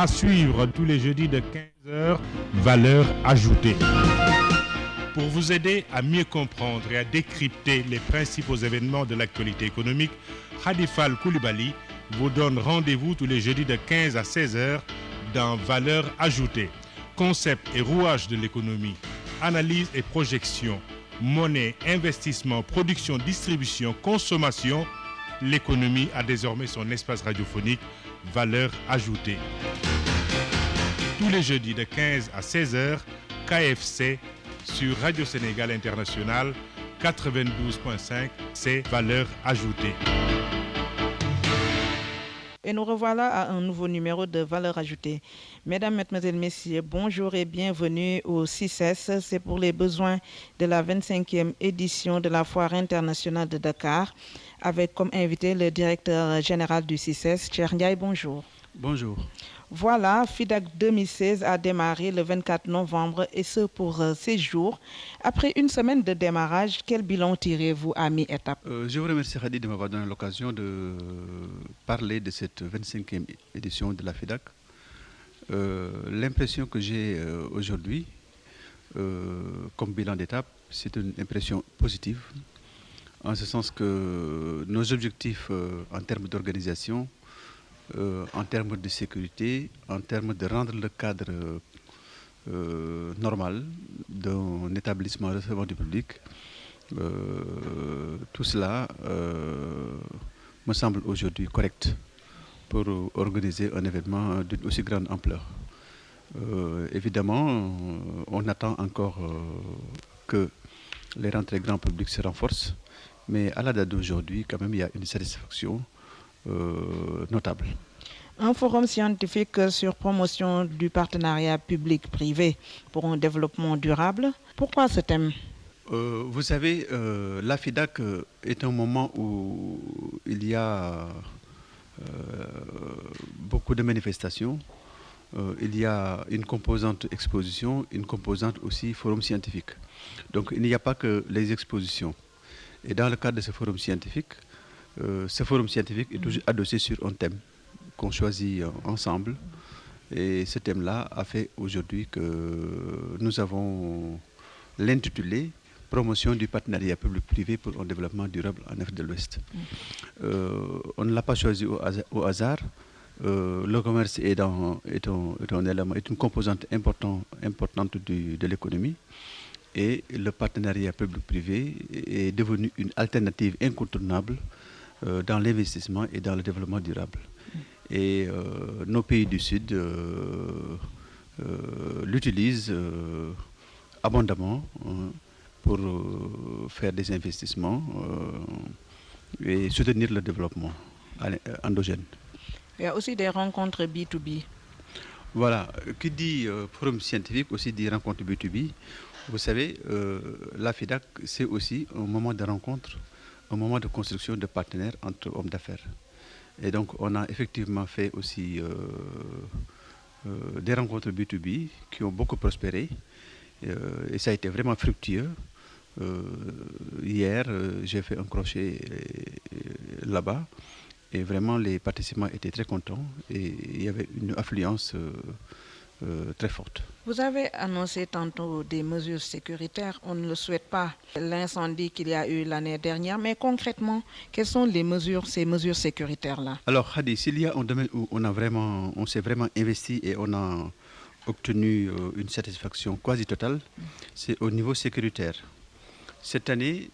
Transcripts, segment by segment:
À suivre tous les jeudis de 15 heures, valeur ajoutée. Pour vous aider à mieux comprendre et à décrypter les principaux événements de l'actualité économique, Khadifal Koulibaly vous donne rendez-vous tous les jeudis de 15 à 16 heures dans Valeur ajoutée. Concept et rouage de l'économie, analyse et projection, monnaie, investissement, production, distribution, consommation. L'économie a désormais son espace radiophonique Valeur ajoutée. Tous les jeudis de 15 à 16 heures, KFC sur Radio Sénégal International 92.5, c'est Valeur ajoutée. Et nous revoilà à un nouveau numéro de Valeur ajoutée. Mesdames, Mesdemoiselles, Messieurs, bonjour et bienvenue au CICES. C'est pour les besoins de la 25e édition de la Foire internationale de Dakar, avec comme invité le directeur général du CICES, Cheikh Ndiaye. Bonjour. Bonjour. Voilà, FIDAK 2016 a démarré le 24 novembre et ce pour 6 jours. Après une semaine de démarrage, quel bilan tirez-vous à mi-étape? Je vous remercie Khadi de m'avoir donné l'occasion de parler de cette 25e édition de la FIDAK. L'impression que j'ai aujourd'hui comme bilan d'étape, c'est une impression positive, en ce sens que nos objectifs en termes d'organisation, en termes de sécurité, en termes de rendre le cadre normal d'un établissement recevant du public, tout cela me semble aujourd'hui correct pour organiser un événement d'une aussi grande ampleur. Évidemment, on attend encore que les rentrées grand public se renforcent, mais à la date d'aujourd'hui, quand même, il y a une satisfaction notable. Un forum scientifique sur promotion du partenariat public-privé pour un développement durable. Pourquoi ce thème? Vous savez, la FIDAK est un moment où il y a beaucoup de manifestations. Il y a une composante exposition, une composante aussi forum scientifique. Donc il n'y a pas que les expositions. Et dans le cadre de ce forum scientifique est toujours adossé sur un thème qu'on choisit ensemble. Et ce thème-là a fait aujourd'hui que nous avons l'intitulé « Promotion du partenariat public-privé pour un développement durable en Afrique de l'Ouest ». On ne l'a pas choisi au hasard. Le commerce est une composante importante de l'économie. Et le partenariat public-privé est devenu une alternative incontournable dans l'investissement et dans le développement durable. Et nos pays du Sud l'utilisent abondamment pour faire des investissements et soutenir le développement endogène. Il y a aussi des rencontres B2B. Voilà, qui dit forum scientifique aussi dit rencontre B2B. Vous savez, la FIDAK, c'est aussi un moment de rencontre, un moment de construction de partenaires entre hommes d'affaires. Et donc, on a effectivement fait aussi des rencontres B2B qui ont beaucoup prospéré. Et ça a été vraiment fructueux. Hier, j'ai fait un crochet là-bas. Et vraiment, les participants étaient très contents. Et il y avait une affluence très forte. Vous avez annoncé tantôt des mesures sécuritaires. On ne le souhaite pas, l'incendie qu'il y a eu l'année dernière. Mais concrètement, quelles sont ces mesures sécuritaires-là? Alors, Khadi, s'il y a un domaine où on s'est vraiment investi et on a obtenu une satisfaction quasi totale, c'est au niveau sécuritaire. Cette année,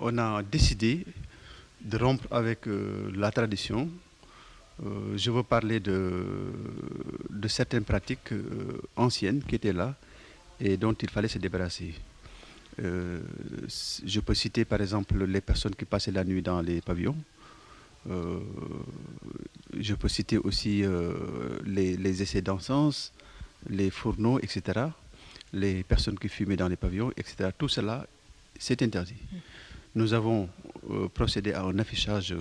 on a décidé de rompre avec la tradition. Je veux parler de certaines pratiques anciennes qui étaient là et dont il fallait se débarrasser. Je peux citer par exemple les personnes qui passaient la nuit dans les pavillons. Je peux citer aussi les essais d'encens, les fourneaux, etc. Les personnes qui fumaient dans les pavillons, etc. Tout cela, c'est interdit. Nous avons procédé à un affichage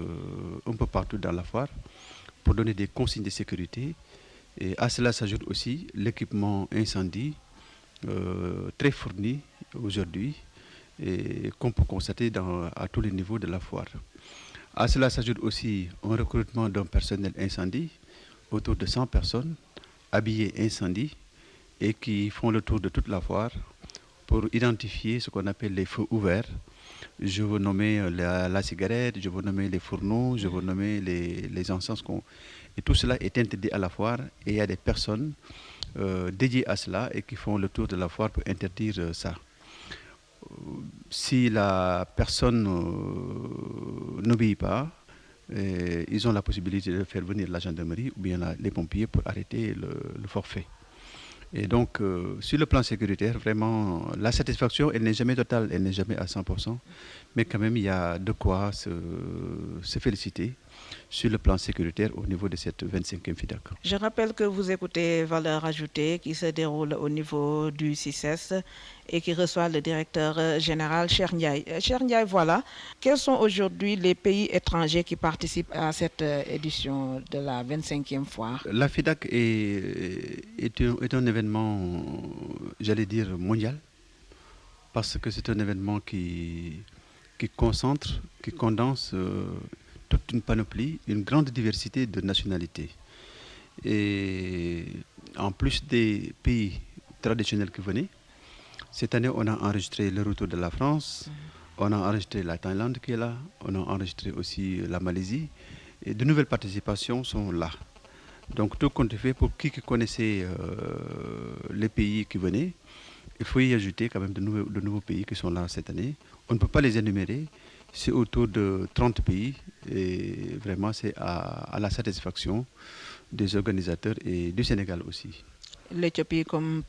un peu partout dans la foire pour donner des consignes de sécurité. Et à cela s'ajoute aussi l'équipement incendie très fourni aujourd'hui et qu'on peut constater à tous les niveaux de la foire. À cela s'ajoute aussi un recrutement d'un personnel incendie autour de 100 personnes habillées incendie et qui font le tour de toute la foire pour identifier ce qu'on appelle les feux ouverts. Je veux nommer la cigarette, je veux nommer les fourneaux, je veux nommer les encens. Et tout cela est interdit à la foire et il y a des personnes dédiées à cela et qui font le tour de la foire pour interdire ça. Si la personne n'obéit pas, ils ont la possibilité de faire venir la gendarmerie ou bien les pompiers pour arrêter le forfait. Et donc, sur le plan sécuritaire, vraiment, la satisfaction, elle n'est jamais totale, elle n'est jamais à 100%, mais quand même, il y a de quoi se féliciter sur le plan sécuritaire au niveau de cette 25e FIDAK. Je rappelle que vous écoutez Valeurs Ajoutées qui se déroule au niveau du CICES et qui reçoit le directeur général Cheikh Ndiaye. Cheikh Ndiaye, voilà, quels sont aujourd'hui les pays étrangers qui participent à cette édition de la 25e foire? La FIDAK est un événement, j'allais dire, mondial, parce que c'est un événement qui concentre, qui condense toute une panoplie, une grande diversité de nationalités. Et en plus des pays traditionnels qui venaient, cette année, on a enregistré le retour de la France, on a enregistré la Thaïlande qui est là, on a enregistré aussi la Malaisie, et de nouvelles participations sont là. Donc tout compte fait, pour qui connaissait les pays qui venaient, il faut y ajouter quand même de nouveaux pays qui sont là cette année. On ne peut pas les énumérer, c'est autour de 30 pays et vraiment c'est à la satisfaction des organisateurs et du Sénégal aussi. L'Éthiopie comme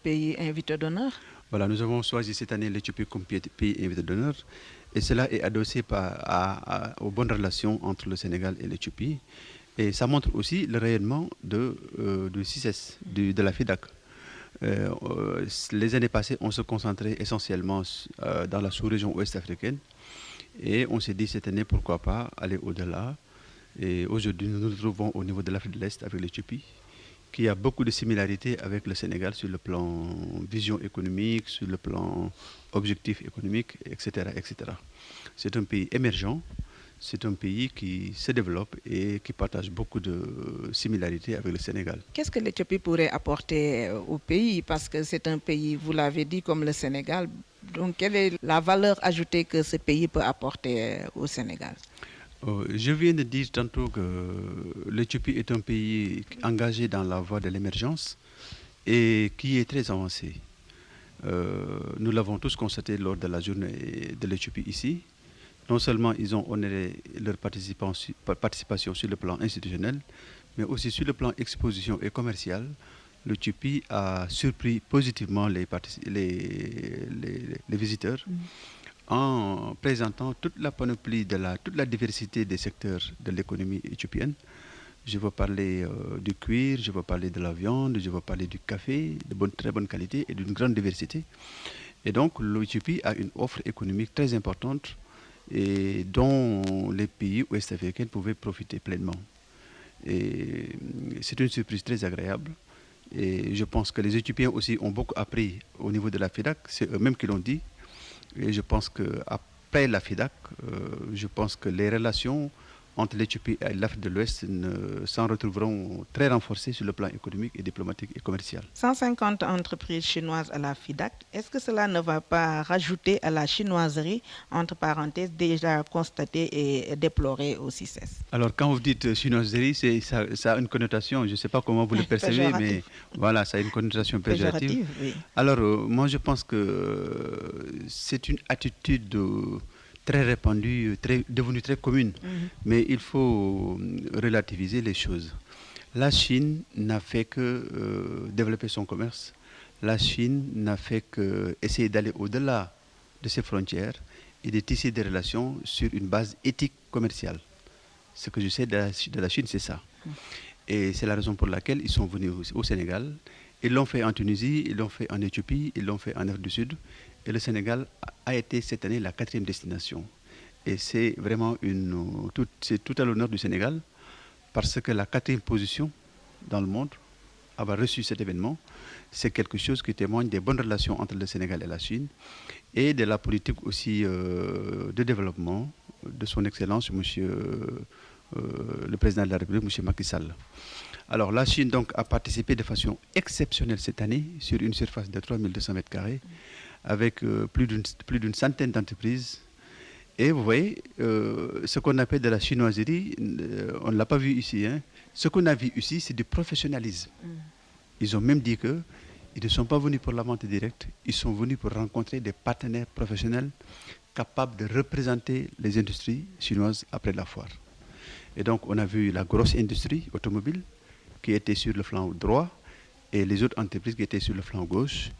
pays invité d'honneur? Voilà, nous avons choisi cette année l'Éthiopie comme pays invité d'honneur et cela est adossé aux bonnes relations entre le Sénégal et l'Éthiopie. Et ça montre aussi le rayonnement du CICES, de la FIDAK. Les années passées, on se concentrait essentiellement dans la sous-région ouest africaine. Et on s'est dit cette année, pourquoi pas aller au-delà. Et aujourd'hui, nous nous retrouvons au niveau de l'Afrique de l'Est avec l'Éthiopie, qui a beaucoup de similarités avec le Sénégal sur le plan vision économique, sur le plan objectif économique, etc., etc. C'est un pays émergent. C'est un pays qui se développe et qui partage beaucoup de similarités avec le Sénégal. Qu'est-ce que l'Éthiopie pourrait apporter au pays? Parce que c'est un pays, vous l'avez dit, comme le Sénégal. Donc, quelle est la valeur ajoutée que ce pays peut apporter au Sénégal? Je viens de dire tantôt que l'Éthiopie est un pays engagé dans la voie de l'émergence et qui est très avancé. Nous l'avons tous constaté lors de la journée de l'Éthiopie ici. Non seulement ils ont honoré leur participation sur le plan institutionnel, mais aussi sur le plan exposition et commercial, l'Éthiopie a surpris positivement les visiteurs en présentant toute la panoplie, toute la diversité des secteurs de l'économie éthiopienne. Je veux parler du cuir, je veux parler de la viande, je veux parler du café, de très bonne qualité et d'une grande diversité. Et donc l'Éthiopie a une offre économique très importante et dont les pays ouest-africains pouvaient profiter pleinement. Et c'est une surprise très agréable. Et je pense que les Éthiopiens aussi ont beaucoup appris au niveau de la FIDAK, c'est eux-mêmes qui l'ont dit. Et je pense qu'après la FIDAK, je pense que les relations entre l'Éthiopie et l'Afrique de l'Ouest s'en retrouveront très renforcées sur le plan économique et diplomatique et commercial. 150 entreprises chinoises à la FIDAK, est-ce que cela ne va pas rajouter à la chinoiserie, entre parenthèses, déjà constatée et déplorée au CICES? Alors quand vous dites chinoiserie, ça a une connotation, je ne sais pas comment vous le percevez, mais voilà, ça a une connotation péjorative. Oui. Alors moi je pense que c'est une attitude très répandue, devenue très commune. Mais il faut relativiser les choses. La Chine n'a fait que développer son commerce. La Chine n'a fait que essayer d'aller au-delà de ses frontières et de tisser des relations sur une base éthique commerciale. Ce que je sais de la Chine, c'est ça. Et c'est la raison pour laquelle ils sont venus au Sénégal. Ils l'ont fait en Tunisie, ils l'ont fait en Éthiopie, ils l'ont fait en Afrique du Sud. Et le Sénégal a été cette année la 4e destination. Et c'est vraiment c'est tout à l'honneur du Sénégal parce que la 4e position dans le monde, avoir reçu cet événement, c'est quelque chose qui témoigne des bonnes relations entre le Sénégal et la Chine et de la politique aussi de développement de son Excellence, le Président de la République, M. Macky Sall. Alors la Chine donc, a participé de façon exceptionnelle cette année sur une surface de 3200 m², avec plus d'une centaine d'entreprises. Et vous voyez, ce qu'on appelle de la chinoiserie, on ne l'a pas vu ici. Hein. Ce qu'on a vu ici, c'est du professionnalisme. Ils ont même dit qu'ils ne sont pas venus pour la vente directe, ils sont venus pour rencontrer des partenaires professionnels capables de représenter les industries chinoises après la foire. Et donc, on a vu la grosse industrie automobile qui était sur le flanc droit et les autres entreprises qui étaient sur le flanc gauche.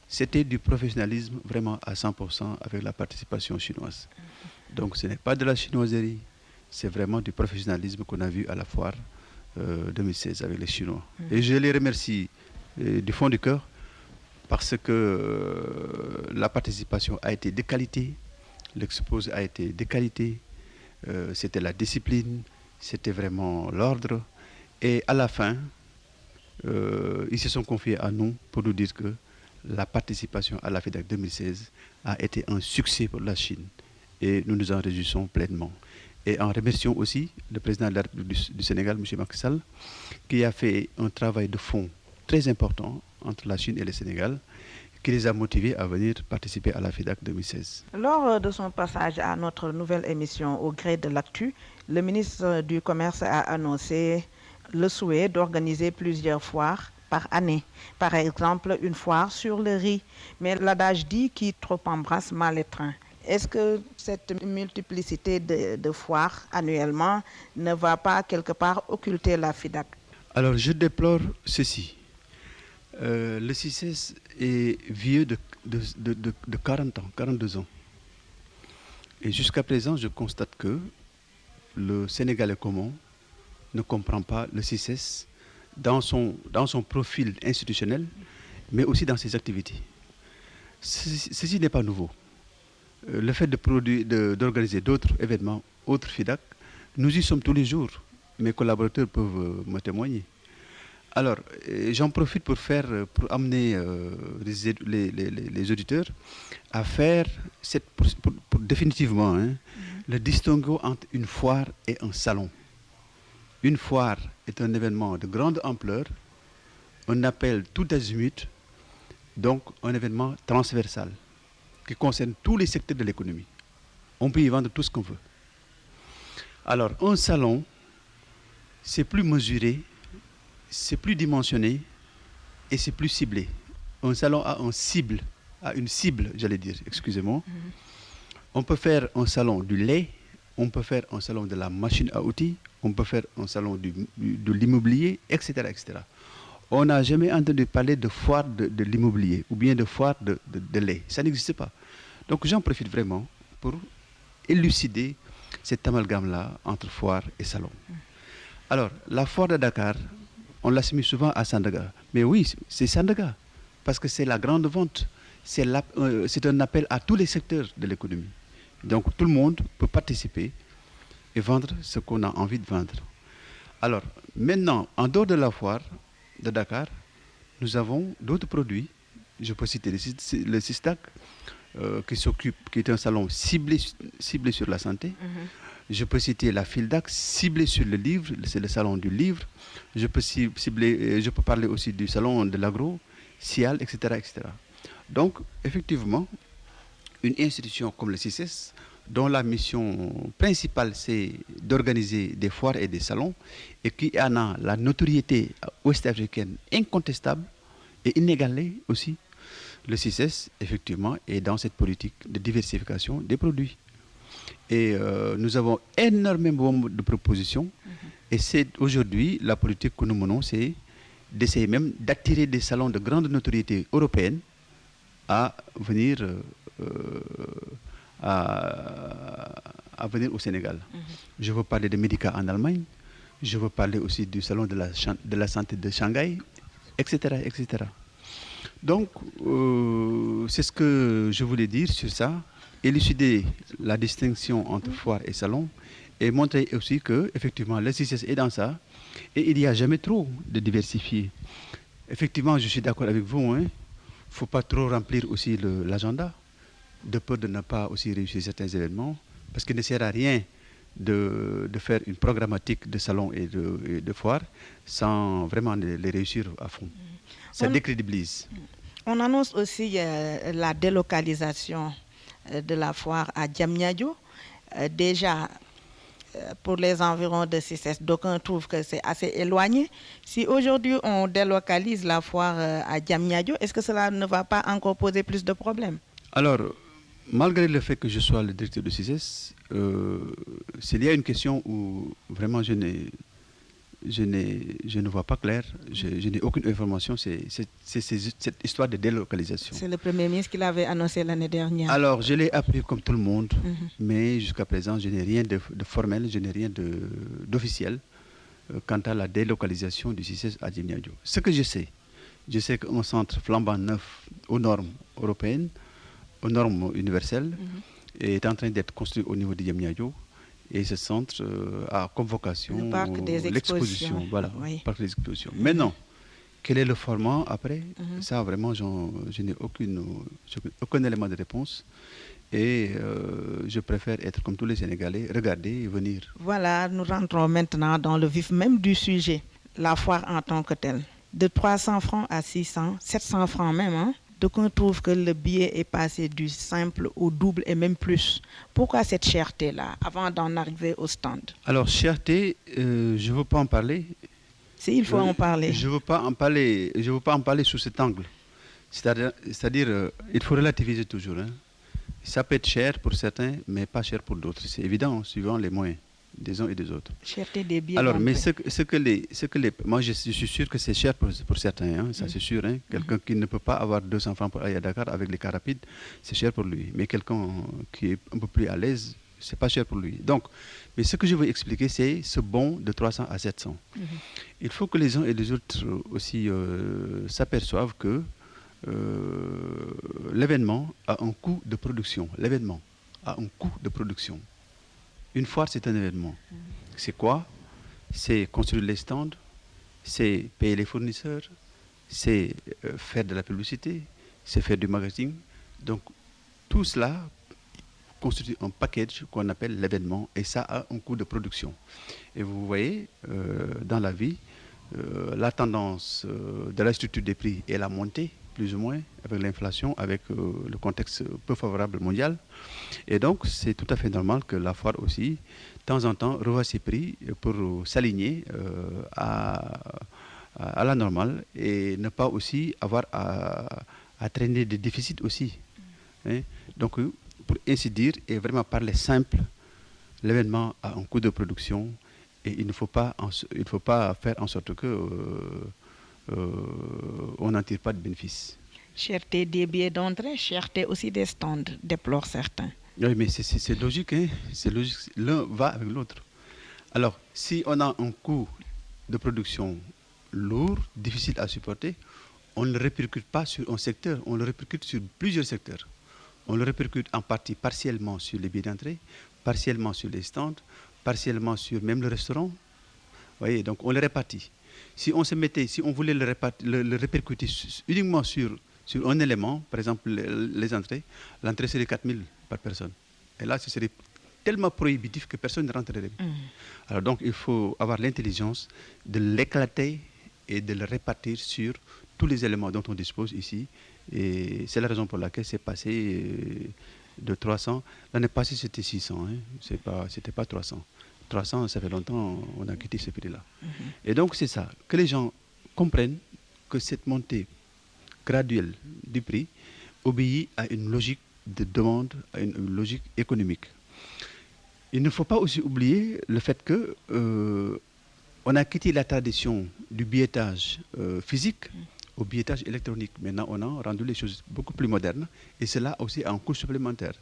C'était du professionnalisme vraiment à 100% avec la participation chinoise. Donc, ce n'est pas de la chinoiserie, c'est vraiment du professionnalisme qu'on a vu à la foire 2016 avec les Chinois. Et je les remercie du fond du cœur parce que la participation a été de qualité, l'exposé a été de qualité, c'était la discipline, c'était vraiment l'ordre. Et à la fin, ils se sont confiés à nous pour nous dire que la participation à la FEDAC 2016 a été un succès pour la Chine. Et nous nous en réjouissons pleinement. Et en remerciant aussi le président de la République du Sénégal, M. Macky Sall, qui a fait un travail de fond très important entre la Chine et le Sénégal, qui les a motivés à venir participer à la FEDAC 2016. Lors de son passage à notre nouvelle émission Au gré de l'actu, le ministre du Commerce a annoncé le souhait d'organiser plusieurs foires par année. Par exemple, une foire sur le riz. Mais l'adage dit qui trop embrasse mal étreint. Est-ce que cette multiplicité de foires annuellement ne va pas quelque part occulter la FEDAC? Alors, je déplore ceci. Le CICES est vieux de 40 ans, 42 ans. Et jusqu'à présent, je constate que le Sénégalais commun ne comprend pas le CICES dans son profil institutionnel, mais aussi dans ses activités. Ceci n'est pas nouveau. Le fait d'organiser d'autres événements, autres FEDAC, nous y sommes tous les jours. Mes collaborateurs peuvent me témoigner. Alors, j'en profite pour amener les auditeurs à faire pour définitivement le distinguo entre une foire et un salon. Une foire est un événement de grande ampleur, on appelle tout azimut, donc un événement transversal qui concerne tous les secteurs de l'économie. On peut y vendre tout ce qu'on veut. Alors, un salon, c'est plus mesuré, c'est plus dimensionné et c'est plus ciblé. Un salon a une cible, j'allais dire, excusez-moi. On peut faire un salon du lait, on peut faire un salon de la machine à outils, on peut faire un salon de l'immobilier, etc., etc. On n'a jamais entendu parler de foire de l'immobilier ou bien de foire de lait. Ça n'existe pas. Donc j'en profite vraiment pour élucider cet amalgame-là entre foire et salon. Alors, la foire de Dakar, on l'assimile souvent à Sandaga. Mais oui, c'est Sandaga, parce que c'est la grande vente. C'est un appel à tous les secteurs de l'économie. Donc tout le monde peut participer et vendre ce qu'on a envie de vendre. Alors, maintenant, en dehors de la foire de Dakar, nous avons d'autres produits. Je peux citer le CISTAC, qui est un salon ciblé sur la santé. Je peux citer la FILDAC, ciblée sur le livre, c'est le salon du livre. Je peux parler aussi du salon de l'agro, CIAL, etc., etc. Donc, effectivement, une institution comme le CICES, dont la mission principale, c'est d'organiser des foires et des salons, et qui en a la notoriété ouest-africaine incontestable et inégalée aussi, le CICES, effectivement, est dans cette politique de diversification des produits. Et nous avons énormément de propositions. Et c'est aujourd'hui, la politique que nous menons, c'est d'essayer même d'attirer des salons de grande notoriété européenne à venir, à venir au Sénégal. Je veux parler de Medica en Allemagne, je veux parler aussi du salon de la santé de Shanghai, etc., etc. Donc, c'est ce que je voulais dire sur ça, élucider la distinction entre foire et salon, et montrer aussi que, effectivement, le CICES est dans ça, et il n'y a jamais trop de diversifier. Effectivement, je suis d'accord avec vous, il ne faut pas trop remplir aussi l'agenda, de peur de ne pas aussi réussir certains événements, parce qu'il ne sert à rien de faire une programmatique de salons et de foires sans vraiment les réussir à fond. Ça décrédibilise. On annonce aussi la délocalisation de la foire à Diamniadio. Déjà, pour les environs de CICES, d'aucuns trouvent que c'est assez éloigné. Si aujourd'hui on délocalise la foire à Diamniadio, est-ce que cela ne va pas encore poser plus de problèmes? Alors, malgré le fait que je sois le directeur de CICES, s'il y a une question où vraiment je ne vois pas clair, je n'ai aucune information, c'est cette histoire de délocalisation. C'est le Premier ministre qui l'avait annoncé l'année dernière. Alors, je l'ai appris comme tout le monde, mais jusqu'à présent, je n'ai rien de formel, je n'ai rien d'officiel quant à la délocalisation du CICES à Diamniadio. Ce que je sais qu'un centre flambant neuf aux normes européennes, aux normes universelles, est en train d'être construit au niveau de Diamniadio. Et ce centre a comme vocation l'exposition. Voilà, oui. parc des expositions. Maintenant, quel est le format après? Ça, vraiment, je n'ai aucun élément de réponse. Et je préfère être comme tous les Sénégalais, regarder et venir. Voilà, nous rentrons maintenant dans le vif même du sujet, la foire en tant que telle. De 300 francs à 600, 700 francs même, hein? Donc on trouve que le billet est passé du simple au double et même plus. Pourquoi cette cherté-là, avant d'en arriver au stand? Alors, cherté, je ne veux pas en parler. Si, il faut en parler. Je ne veux pas en parler sous cet angle. C'est-à-dire, il faut relativiser toujours. Hein. Ça peut être cher pour certains, mais pas cher pour d'autres. C'est évident, suivant les moyens des uns et des autres. Cherté des billets. Alors, mais moi je suis sûr que c'est cher pour certains, hein, ça c'est sûr. Hein. Quelqu'un qui ne peut pas avoir 200 francs pour aller à Dakar avec les cars rapides, c'est cher pour lui. Mais quelqu'un qui est un peu plus à l'aise, c'est pas cher pour lui. Donc, mais ce que je veux expliquer, c'est ce bond de 300 à 700. Il faut que les uns et les autres aussi s'aperçoivent que l'événement a un coût de production. L'événement a un coût de production. Une foire, c'est un événement. C'est quoi? C'est construire les stands, c'est payer les fournisseurs, c'est faire de la publicité, c'est faire du marketing. Donc, tout cela constitue un package qu'on appelle l'événement et ça a un coût de production. Et vous voyez, dans la vie, la tendance de la structure des prix est la montée, plus ou moins, avec l'inflation, avec le contexte peu favorable mondial. Et donc, c'est tout à fait normal que la foire aussi, de temps en temps, revoie ses prix pour s'aligner à la normale et ne pas aussi avoir à traîner des déficits aussi. Hein. Donc, pour ainsi dire, et vraiment parler simple, l'événement a un coût de production et il ne faut pas faire en sorte que on n'en tire pas de bénéfice. Cherté des billets d'entrée, cherté aussi des stands, déplorent certains. Oui, mais c'est logique, hein? C'est logique. L'un va avec l'autre. Alors, si on a un coût de production lourd, difficile à supporter, on ne le répercute pas sur un secteur, on le répercute sur plusieurs secteurs. On le répercute en partie partiellement sur les billets d'entrée, partiellement sur les stands, partiellement sur même le restaurant. Vous voyez, donc on le répartit. Si on voulait le répercuter uniquement sur un élément, par exemple les entrées, l'entrée serait 4 000 par personne. Et là, ce serait tellement prohibitif que personne ne rentrerait. Alors donc, il faut avoir l'intelligence de l'éclater et de le répartir sur tous les éléments dont on dispose ici. Et c'est la raison pour laquelle c'est passé de 300. L'année passée, c'était 600. Hein. C'était pas 300. 300, ça fait longtemps on a quitté ce prix-là. Et donc, c'est ça. Que les gens comprennent que cette montée graduelle du prix obéit à une logique de demande, à une logique économique. Il ne faut pas aussi oublier le fait que on a quitté la tradition du billettage physique au billettage électronique. Maintenant, on a rendu les choses beaucoup plus modernes et cela aussi a un coût supplémentaire.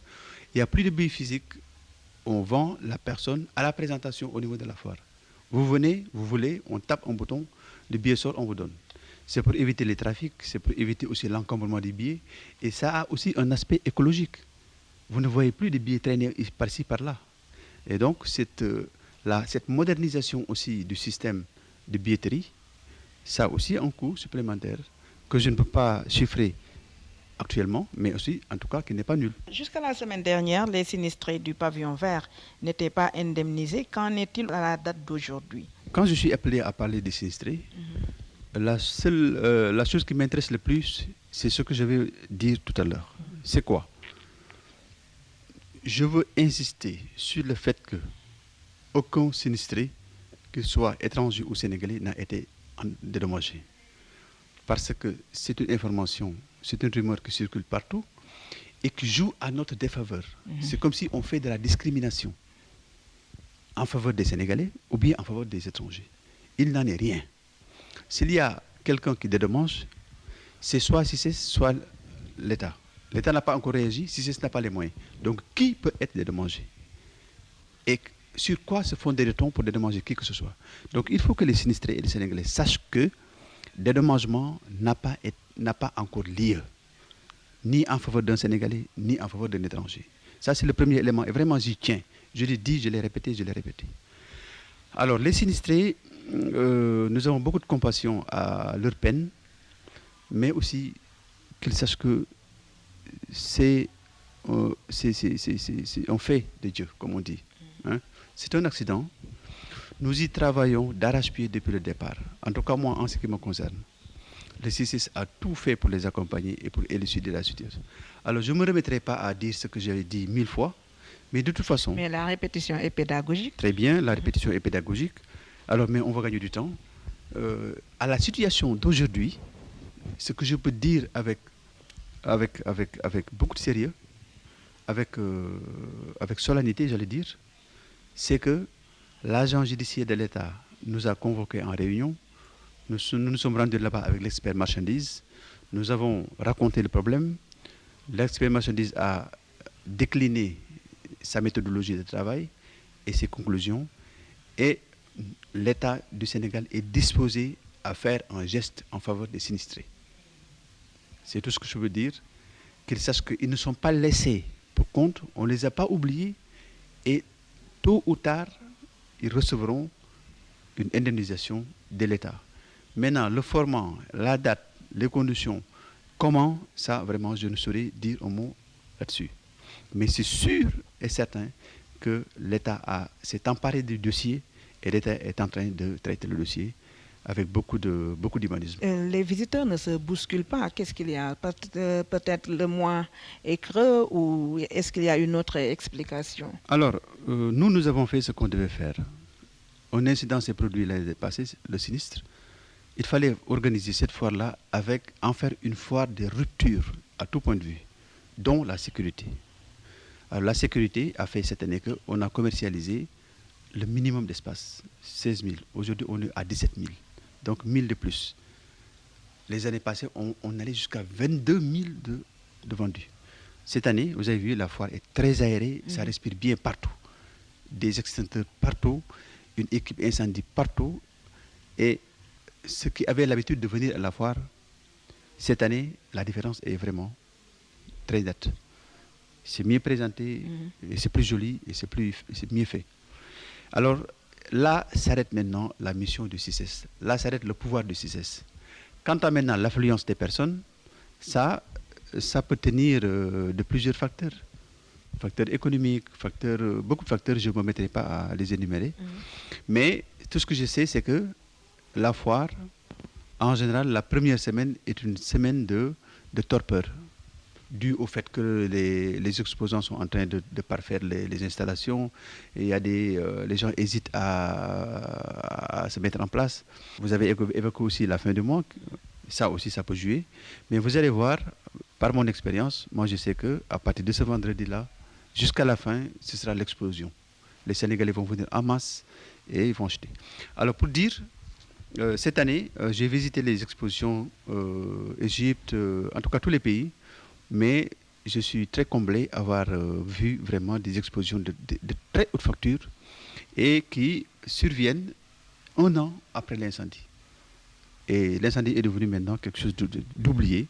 Il n'y a plus de billets physiques, on vend la personne à la présentation au niveau de la foire. Vous venez, vous voulez, on tape un bouton, le billet sort, on vous donne. C'est pour éviter les trafics, c'est pour éviter aussi l'encombrement des billets et ça a aussi un aspect écologique. Vous ne voyez plus de billets traîner par-ci, par-là. Et donc, cette modernisation aussi du système de billetterie, ça a aussi un coût supplémentaire que je ne peux pas chiffrer actuellement, mais aussi, en tout cas, qui n'est pas nul. Jusqu'à la semaine dernière, les sinistrés du pavillon vert n'étaient pas indemnisés. Qu'en est-il à la date d'aujourd'hui? Quand je suis appelé à parler des sinistrés, la chose qui m'intéresse le plus, c'est ce que je vais dire tout à l'heure. C'est quoi? Je veux insister sur le fait que aucun sinistré, qu'il soit étranger ou sénégalais, n'a été dédommagé. Parce que c'est une information, c'est une rumeur qui circule partout et qui joue à notre défaveur. C'est comme si on fait de la discrimination en faveur des Sénégalais ou bien en faveur des étrangers. Il n'en est rien. S'il y a quelqu'un qui dédommage, c'est soit CICES, soit l'État. L'État n'a pas encore réagi, CICES n'a pas les moyens. Donc qui peut être dédommagé? Et sur quoi se fonderait-on pour dédommager qui que ce soit? Donc il faut que les sinistrés et les Sénégalais sachent que dédommagement n'a pas encore lieu, ni en faveur d'un Sénégalais, ni en faveur d'un étranger. Ça, c'est le premier élément. Et vraiment, j'y tiens. Je l'ai dit, je l'ai répété, je l'ai répété. Alors, les sinistrés, nous avons beaucoup de compassion à leur peine, mais aussi qu'ils sachent que c'est un fait de Dieu, comme on dit. Hein? C'est un accident. Nous y travaillons d'arrache-pied depuis le départ. En tout cas, moi, en ce qui me concerne, le CICES a tout fait pour les accompagner et pour élucider la situation. Alors, je ne me remettrai pas à dire ce que j'avais dit 1000 fois, mais de toute façon... Mais la répétition est pédagogique. Très bien, la répétition est pédagogique. Alors, mais on va gagner du temps. À la situation d'aujourd'hui, ce que je peux dire avec beaucoup de sérieux, avec solennité, j'allais dire, c'est que l'agent judiciaire de l'État nous a convoqués en réunion. Nous nous sommes rendus là-bas avec l'expert marchandise. Nous avons raconté le problème. L'expert marchandise a décliné sa méthodologie de travail et ses conclusions. Et l'État du Sénégal est disposé à faire un geste en faveur des sinistrés. C'est tout ce que je veux dire. Qu'ils sachent qu'ils ne sont pas laissés pour compte. On ne les a pas oubliés. Et tôt ou tard, ils recevront une indemnisation de l'État. Maintenant, le format, la date, les conditions, comment, ça vraiment, je ne saurais dire un mot là-dessus. Mais c'est sûr et certain que l'État s'est emparé du dossier et l'État est en train de traiter le dossier avec beaucoup d'humanisme. Les visiteurs ne se bousculent pas. Qu'est-ce qu'il y a? Peut-être le mois est creux ou est-ce qu'il y a une autre explication? Alors, nous avons fait ce qu'on devait faire. Un incident s'est produit l'année passée, le sinistre. Il fallait organiser cette foire-là en faire une foire de rupture à tout point de vue, dont la sécurité. Alors, la sécurité a fait cette année qu'on a commercialisé le minimum d'espace, 16 000. Aujourd'hui, on est à 17 000. Donc 1000 de plus. Les années passées, on allait jusqu'à 22 000 de vendus. Cette année, vous avez vu, la foire est très aérée, ça respire bien partout. Des extincteurs partout, une équipe incendie partout. Et ceux qui avaient l'habitude de venir à la foire, cette année, la différence est vraiment très nette. C'est mieux présenté, et c'est plus joli, et c'est mieux fait. Alors, là s'arrête maintenant la mission du CICES. Là s'arrête le pouvoir du CICES. Quant à maintenant l'affluence des personnes, ça peut tenir de plusieurs facteurs. Facteurs économiques, beaucoup de facteurs, je ne me mettrai pas à les énumérer. Mais tout ce que je sais, c'est que la foire, en général, la première semaine est une semaine de torpeur, dû au fait que les exposants sont en train de parfaire les installations. Et il y a les gens hésitent à se mettre en place. Vous avez évoqué aussi la fin du mois. Ça aussi, ça peut jouer. Mais vous allez voir, par mon expérience, moi je sais qu'à partir de ce vendredi-là, jusqu'à la fin, ce sera l'explosion. Les Sénégalais vont venir en masse et ils vont acheter. Alors pour dire, cette année, j'ai visité les expositions Égypte, en tout cas tous les pays. Mais je suis très comblé d'avoir vu vraiment des expositions de très haute facture et qui surviennent un an après l'incendie. Et l'incendie est devenu maintenant quelque chose d'oublié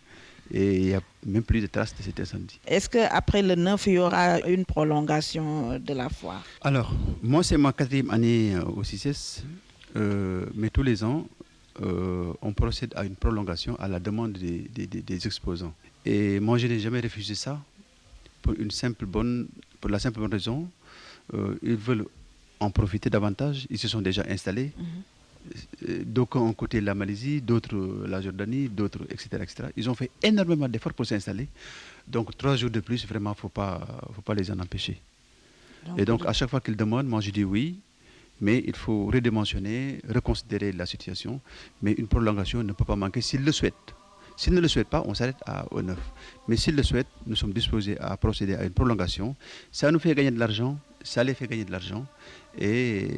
et il n'y a même plus de traces de cet incendie. Est-ce qu'après le 9, il y aura une prolongation de la foire? Alors, moi, c'est ma 4e année au CICES, mais tous les ans, on procède à une prolongation à la demande des exposants. Et moi, je n'ai jamais refusé ça pour la simple bonne raison. Ils veulent en profiter davantage. Ils se sont déjà installés. D'aucuns ont côté la Malaisie, d'autres la Jordanie, d'autres, etc., etc. Ils ont fait énormément d'efforts pour s'installer. Donc 3 jours de plus, vraiment, faut pas les en empêcher. Et donc à chaque fois qu'ils demandent, moi je dis oui, mais il faut redimensionner, reconsidérer la situation. Mais une prolongation ne peut pas manquer s'ils le souhaitent. S'ils ne le souhaitent pas, on s'arrête au 9. Mais s'ils le souhaitent, nous sommes disposés à procéder à une prolongation. Ça nous fait gagner de l'argent, ça les fait gagner de l'argent et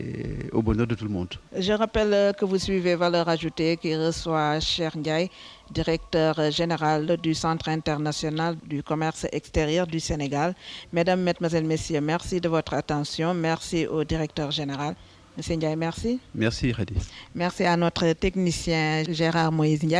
au bonheur de tout le monde. Je rappelle que vous suivez Valeurs Ajoutées qui reçoit Cheikh Ndiaye, directeur général du Centre international du commerce extérieur du Sénégal. Mesdames, Mesdemoiselles, Messieurs, merci de votre attention. Merci au directeur général. Monsieur Ndiaye, merci. Merci, Khady. Merci à notre technicien Gérard Moïse Ndiaye.